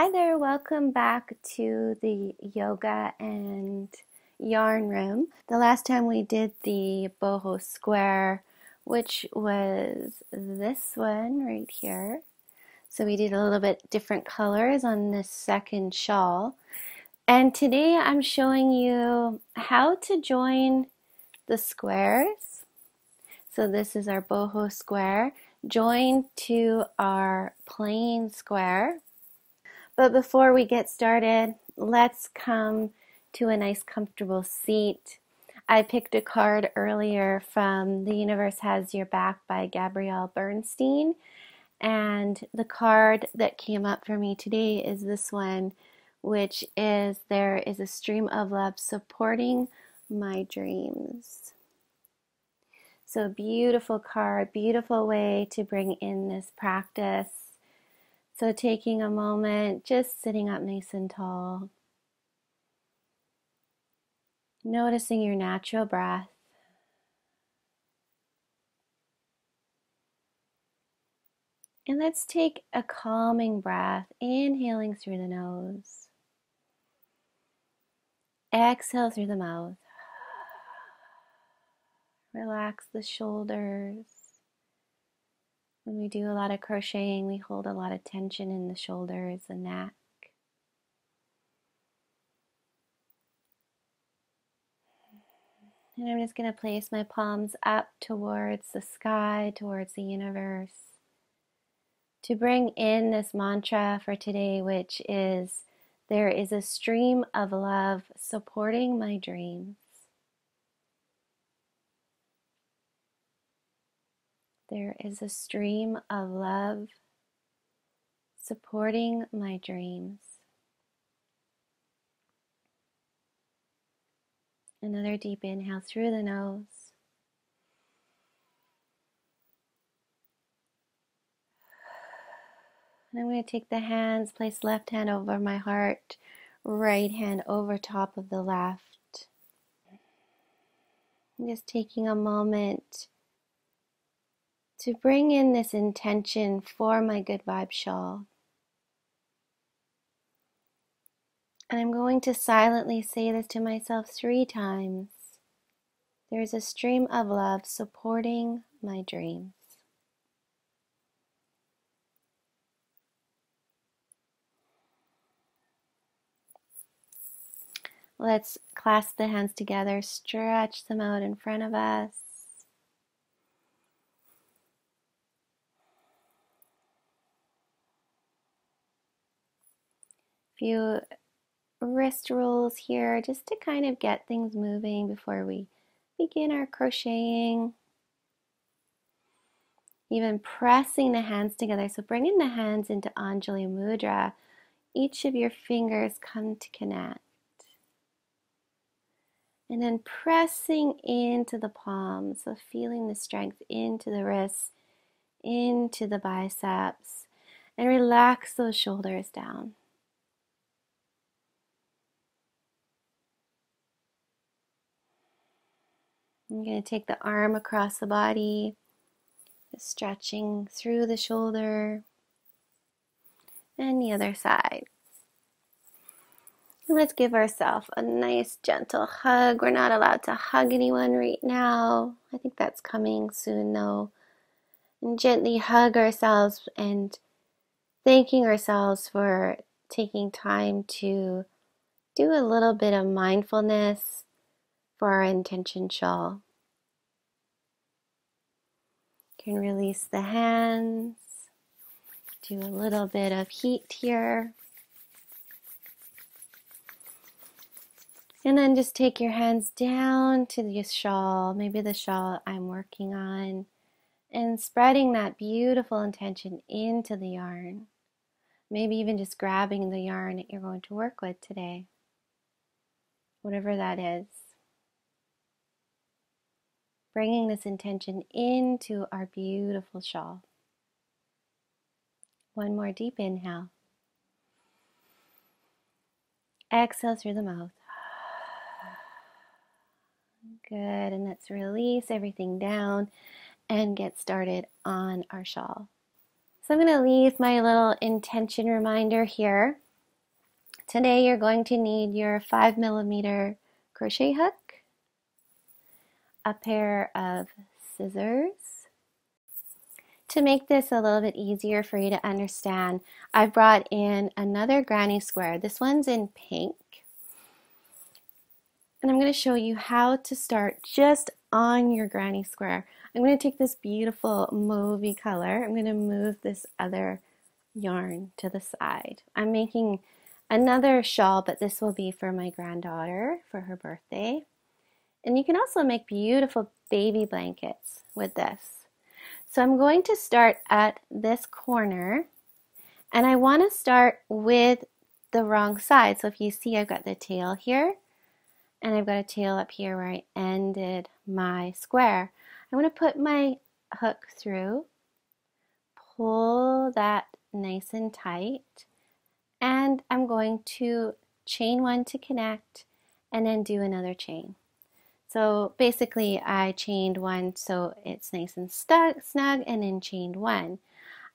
Hi there, welcome back to the yoga and yarn room. The last time we did the boho square, which was this one right here. So we did a little bit different colors on this second shawl. And today I'm showing you how to join the squares. So this is our boho square joined to our plain square. But before we get started, let's come to a nice comfortable seat. I picked a card earlier from The Universe Has Your Back by Gabrielle Bernstein. And the card that came up for me today is this one, which is there is a stream of love supporting my dreams. So beautiful card, beautiful way to bring in this practice. So taking a moment, just sitting up nice and tall. Noticing your natural breath. And let's take a calming breath, inhaling through the nose. Exhale through the mouth. Relax the shoulders. When we do a lot of crocheting, we hold a lot of tension in the shoulders, the neck. And I'm just going to place my palms up towards the sky, towards the universe, to bring in this mantra for today, which is, there is a stream of love supporting my dreams. There is a stream of love supporting my dreams. Another deep inhale through the nose. And I'm going to take the hands, place left hand over my heart, right hand over top of the left. I'm just taking a moment to bring in this intention for my good vibe shawl. And I'm going to silently say this to myself 3 times. There's a stream of love supporting my dreams. Let's clasp the hands together, stretch them out in front of us. Few wrist rolls here just to kind of get things moving before we begin our crocheting. Even pressing the hands together, so bringing the hands into Anjali Mudra. Each of your fingers come to connect. And then pressing into the palms, so feeling the strength into the wrists, into the biceps, and relax those shoulders down. I'm going to take the arm across the body, just stretching through the shoulder, and the other side. And let's give ourselves a nice gentle hug. We're not allowed to hug anyone right now. I think that's coming soon though. And gently hug ourselves and thanking ourselves for taking time to do a little bit of mindfulness for our intention shawl. You can release the hands, do a little bit of heat here. And then just take your hands down to the shawl, maybe the shawl I'm working on, and spreading that beautiful intention into the yarn. Maybe even just grabbing the yarn that you're going to work with today, whatever that is. Bringing this intention into our beautiful shawl. One more deep inhale. Exhale through the mouth. Good, and let's release everything down and get started on our shawl. So I'm going to leave my little intention reminder here. Today you're going to need your 5mm crochet hook, a pair of scissors. To make this a little bit easier for you to understand, I've brought in another granny square. This one's in pink. And I'm going to show you how to start just on your granny square. I'm going to take this beautiful mauvey color. I'm going to move this other yarn to the side. I'm making another shawl, but this will be for my granddaughter for her birthday. And you can also make beautiful baby blankets with this. So I'm going to start at this corner, and I want to start with the wrong side. So if you see, I've got the tail here, and I've got a tail up here where I ended my square. I want to put my hook through, pull that nice and tight, and I'm going to chain one to connect and then do another chain. So basically I chained one so it's nice and snug, and then chained one.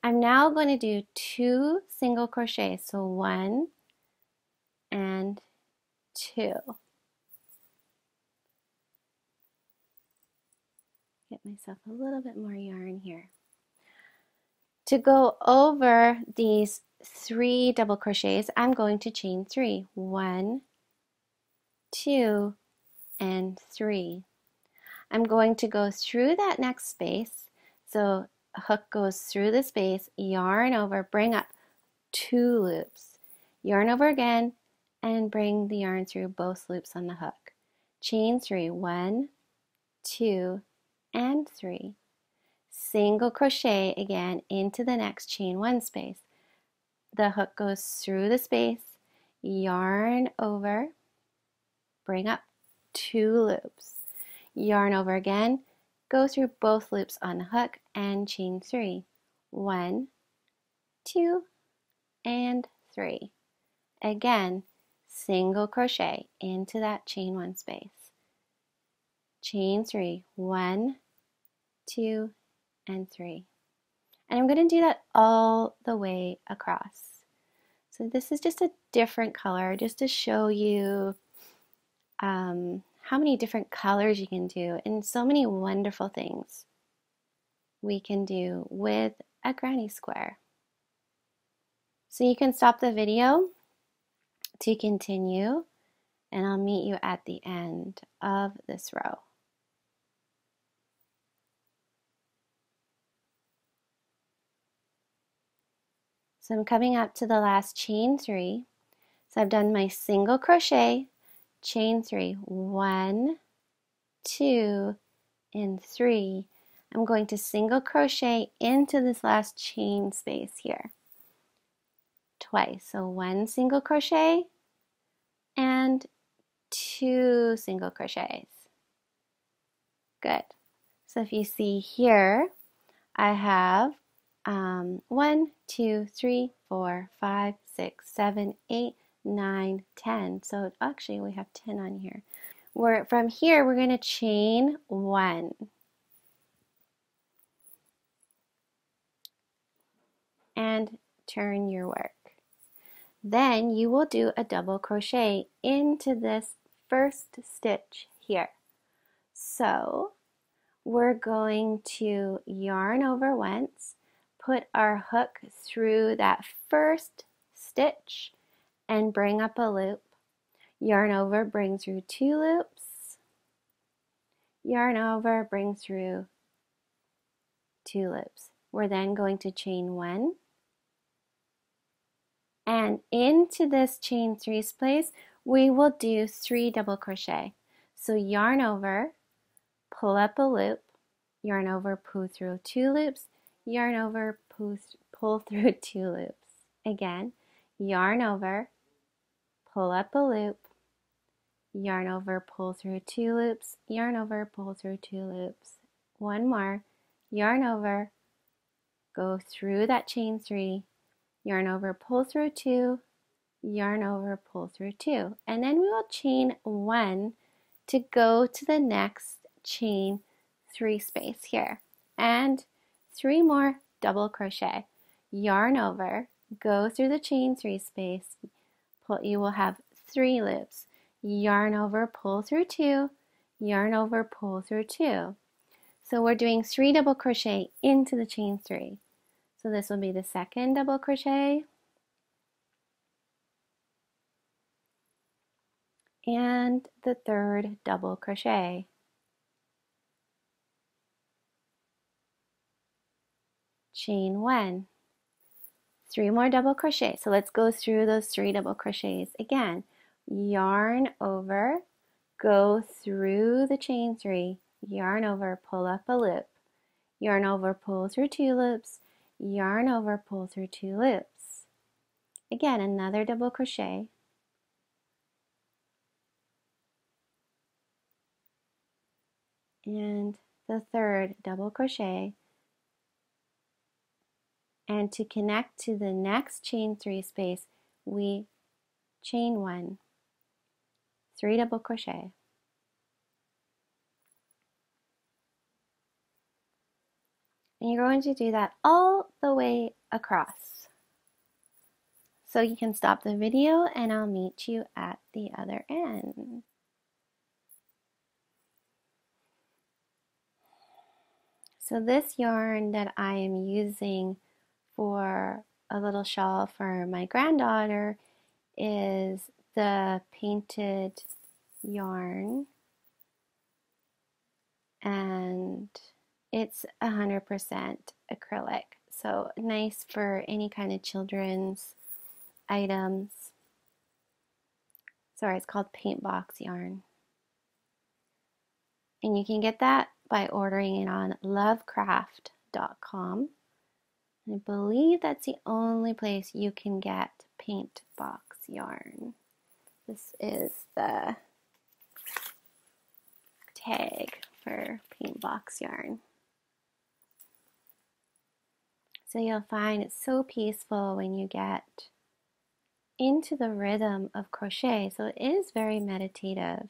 I'm now going to do 2 single crochets, so 1 and 2. Get myself a little bit more yarn here. To go over these 3 double crochets, I'm going to chain 3. 1, 2, and 3. I'm going to go through that next space, so a hook goes through the space, yarn over, bring up 2 loops, yarn over again, and bring the yarn through both loops on the hook. Chain 3, 1, 2, and 3. Single crochet again into the next chain 1 space. The hook goes through the space, yarn over, bring up 2 loops, yarn over again, go through both loops on the hook, and chain 3. 1, 2, and 3. Again, single crochet into that chain 1 space. Chain 3, 1, 2, and 3. And I'm going to do that all the way across. So this is just a different color, just to show you how many different colors you can do, and so many wonderful things we can do with a granny square. So you can stop the video to continue, and I'll meet you at the end of this row. So I'm coming up to the last chain 3. So I've done my single crochet, chain 3, 1, 2, and 3. I'm going to single crochet into this last chain space here twice. So 1 single crochet and 2 single crochets. Good. So if you see here, I have 1, 2, 3, 4, 5, 6, 7, 8, 9, 10. So actually we have 10 on here. From here we're going to chain 1. And turn your work. Then you will do a double crochet into this first stitch here. So we're going to yarn over once, put our hook through that first stitch, and bring up a loop. Yarn over, bring through 2 loops. Yarn over, bring through 2 loops. We're then going to chain 1. And into this chain 3 space, we will do 3 double crochet. So yarn over, pull up a loop, yarn over, pull through 2 loops, yarn over, pull through 2 loops. Again, yarn over, pull up a loop, yarn over, pull through 2 loops, yarn over, pull through 2 loops. One more, yarn over, go through that chain 3, yarn over, pull through 2, yarn over, pull through 2, and then we will chain 1 to go to the next chain 3 space here, and 3 more double crochet. Yarn over, go through the chain 3 space, you will have 3 loops. Yarn over, pull through 2, yarn over, pull through 2. So we're doing 3 double crochet into the chain 3. So this will be the second double crochet and the third double crochet. Chain 1. 3 more double crochet. So let's go through those 3 double crochets again. Yarn over, go through the chain 3, yarn over, pull up a loop, yarn over, pull through 2 loops, yarn over, pull through 2 loops. Again, another double crochet. And the third double crochet. And to connect to the next chain 3 space, we chain 1, 3 double crochet. And you're going to do that all the way across. So you can stop the video and I'll meet you at the other end. So this yarn that I am using for a little shawl for my granddaughter is the painted yarn, and it's 100% acrylic, so nice for any kind of children's items. Sorry, it's called paint box yarn. And you can get that by ordering it on lovecraft.com. I believe that's the only place you can get paint box yarn. This is the tag for paint box yarn. So you'll find it's so peaceful when you get into the rhythm of crochet. So it is very meditative.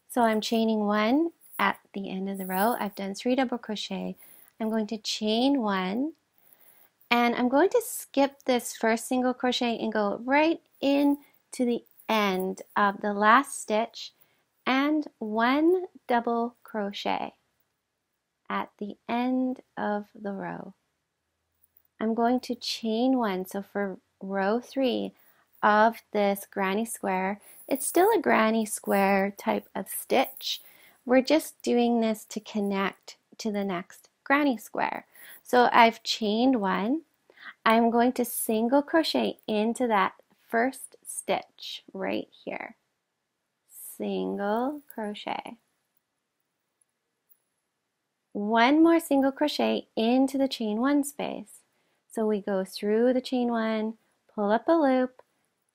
So I'm chaining 1 at the end of the row. I've done 3 double crochet. I'm going to chain 1, and I'm going to skip this first single crochet and go right in to the end of the last stitch and 1 double crochet at the end of the row. I'm going to chain 1. So for row 3 of this granny square, it's still a granny square type of stitch. We're just doing this to connect to the next granny square. So I've chained 1. I'm going to single crochet into that first stitch right here. Single crochet. 1 more single crochet into the chain 1 space. So we go through the chain 1, pull up a loop,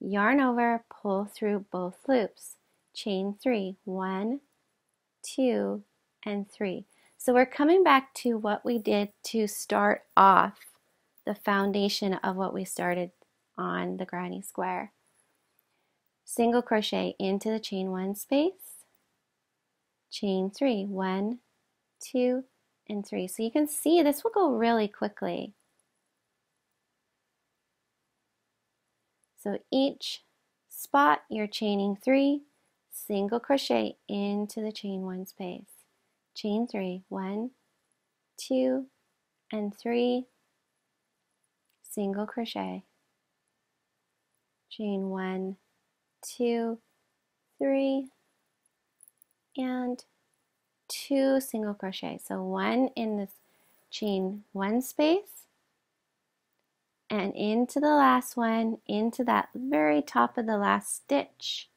yarn over, pull through both loops. Chain 3, 1, 2, and 3. So we're coming back to what we did to start off the foundation of what we started on the granny square. Single crochet into the chain 1 space, chain 3, 1, 2, and 3. So you can see this will go really quickly. So each spot you're chaining 3, single crochet into the chain 1 space. Chain 3, 1, 2, and 3, single crochet. Chain 1, 2, 3, and 2 single crochet. So 1 in this chain 1 space, and into the last one, into that very top of the last stitch,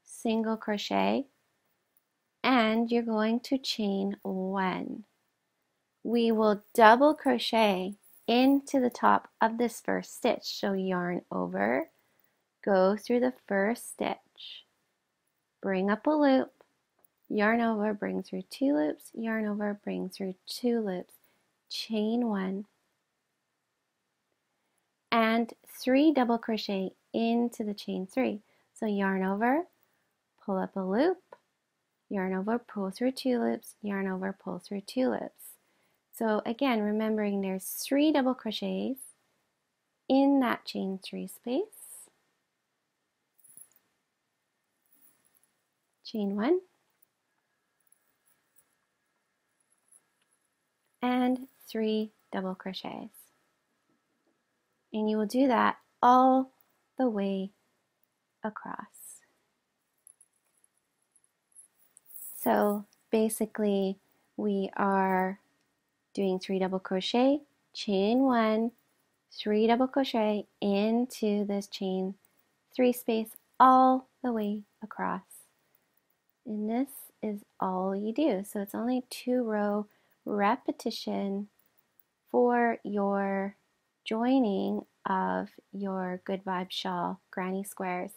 single crochet, and you're going to chain 1. We will double crochet into the top of this first stitch. So yarn over, go through the first stitch, bring up a loop, yarn over, bring through 2 loops, yarn over, bring through 2 loops, chain 1, and 3 double crochet into the chain 3. So yarn over, pull up a loop, yarn over, pull through 2 loops, yarn over, pull through 2 loops. So again, remembering there's 3 double crochets in that chain 3 space. Chain 1 and 3 double crochets. And you will do that all the way across. So basically we are doing 3 double crochet, chain 1, 3 double crochet into this chain 3 space all the way across. And this is all you do. So it's only 2 row repetition for your joining of your Good Vibes Shawl granny squares.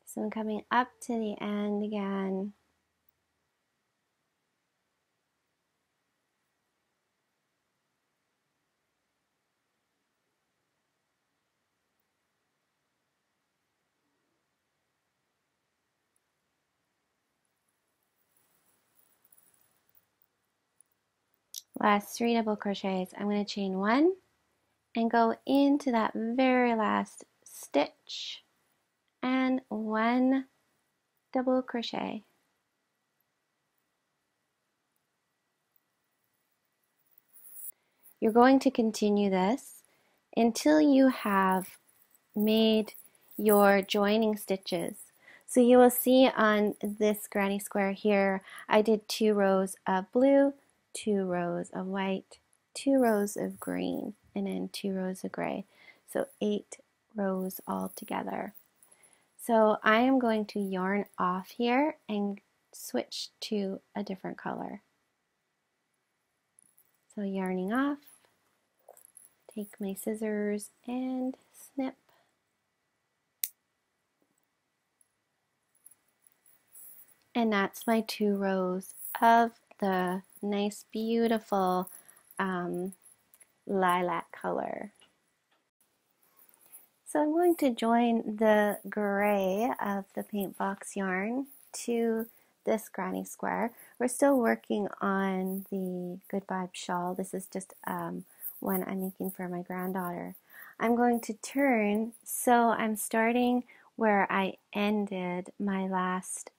So I'm coming up to the end again. Last 3 double crochets. I'm going to chain 1 and go into that very last stitch and 1 double crochet. You're going to continue this until you have made your joining stitches. So you will see on this granny square here, I did 2 rows of blue, 2 rows of white, 2 rows of green, and then 2 rows of gray. So 8 rows all together. So I am going to yarn off here and switch to a different color. So yarning off, take my scissors and snip. And that's my 2 rows of the nice, beautiful lilac color. So I'm going to join the gray of the paint box yarn to this granny square. We're still working on the Good Vibes shawl. This is just one I'm making for my granddaughter. I'm going to turn, so I'm starting where I ended my last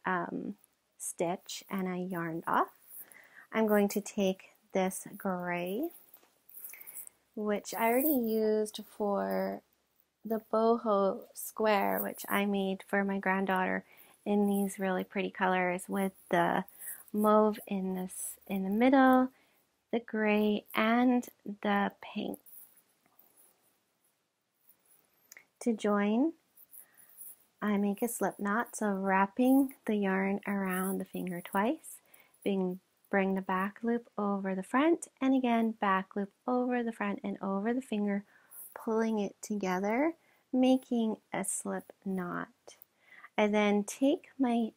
stitch and I yarned off. I'm going to take this gray, which I already used for the boho square, which I made for my granddaughter in these really pretty colors with the mauve in the middle, the gray, and the pink. To join, I make a slip knot, so wrapping the yarn around the finger twice, bring the back loop over the front, and again back loop over the front and over the finger, pulling it together, making a slip knot. I then take my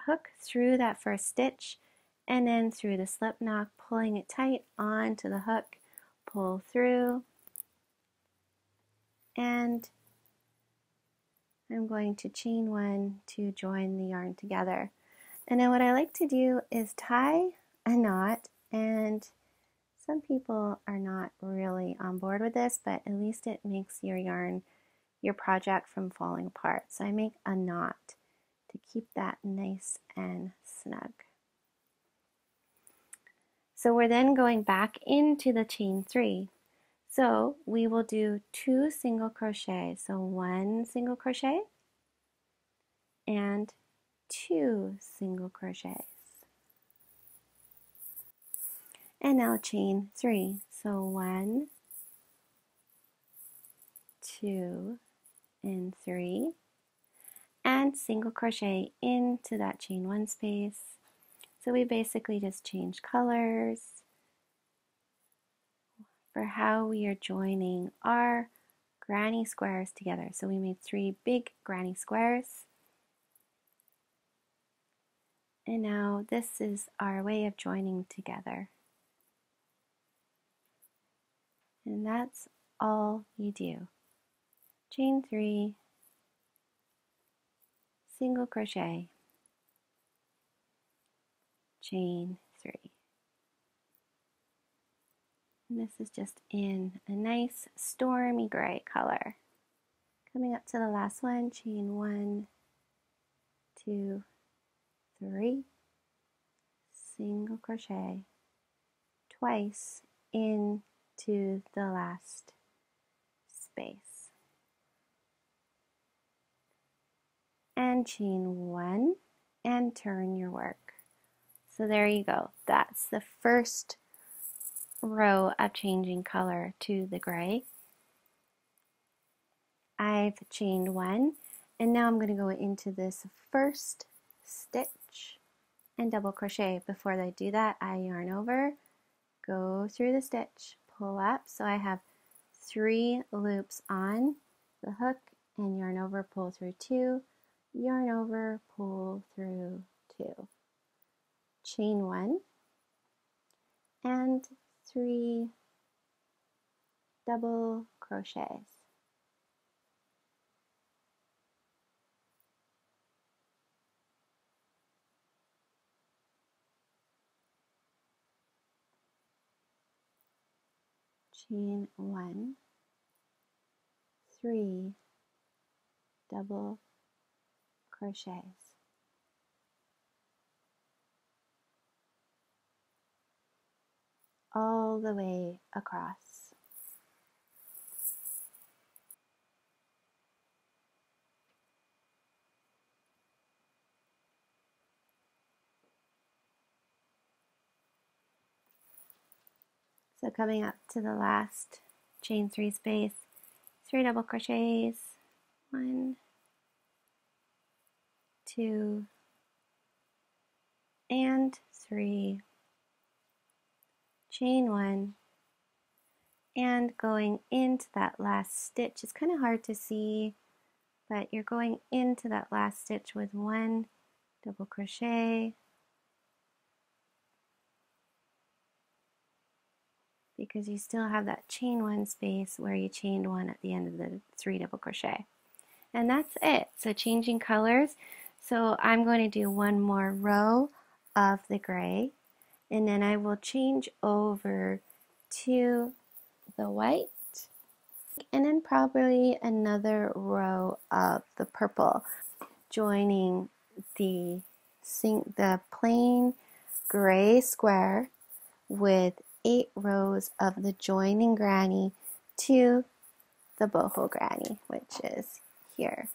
hook through that first stitch and then through the slip knot, pulling it tight onto the hook, pull through, and I'm going to chain 1 to join the yarn together. And then what I like to do is tie a knot, and some people are not really on board with this, but at least it makes your yarn, your project, from falling apart. So I make a knot to keep that nice and snug. So we're then going back into the chain 3. So we will do 2 single crochets. So 1 single crochet and 2 single crochets. And now chain 3. So 1, 2, and 3. And single crochet into that chain 1 space. So we basically just change colors for how we are joining our granny squares together. So we made 3 big granny squares. And now this is our way of joining together. And that's all you do. Chain 3, single crochet, chain 3. And this is just in a nice stormy gray color. Coming up to the last one, chain 1, 2, 3, single crochet, twice into the last space. And chain 1 and turn your work. So there you go. That's the first row of changing color to the gray. I've chained 1, and now I'm going to go into this first stitch and double crochet. Before I do that, I yarn over, go through the stitch, pull up, so I have 3 loops on the hook, and yarn over, pull through 2, yarn over, pull through 2, chain 1, and 3 double crochets. Chain 1, 3 double crochets. All the way across. So coming up to the last chain 3 space, 3 double crochets, 1, 2, and 3, chain 1, and going into that last stitch. It's kind of hard to see, but you're going into that last stitch with 1 double crochet, because you still have that chain 1 space where you chained 1 at the end of the 3 double crochet. And that's it. So changing colors. So I'm going to do one more row of the gray, and then I will change over to the white, and then probably another row of the purple, joining the plain gray square with 8 rows of the joining granny to the boho granny, which is here.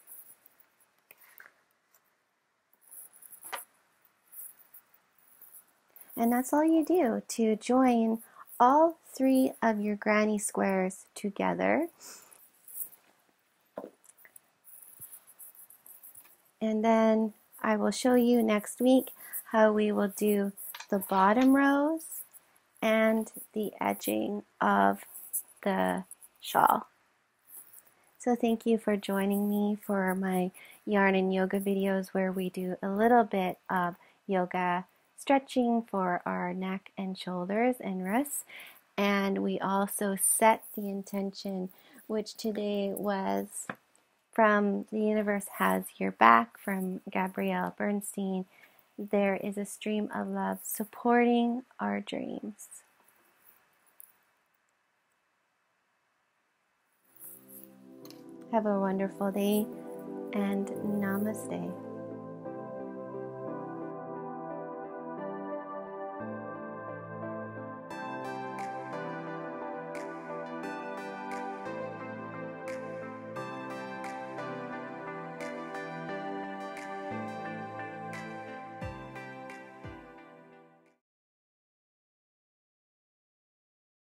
And that's all you do to join all 3 of your granny squares together. And then I will show you next week how we will do the bottom rows and the edging of the shawl. So thank you for joining me for my yarn and yoga videos, where we do a little bit of yoga stretching for our neck and shoulders and wrists. And we also set the intention, which today was from The Universe Has Your Back from Gabrielle Bernstein. There is a stream of love supporting our dreams. Have a wonderful day, and namaste.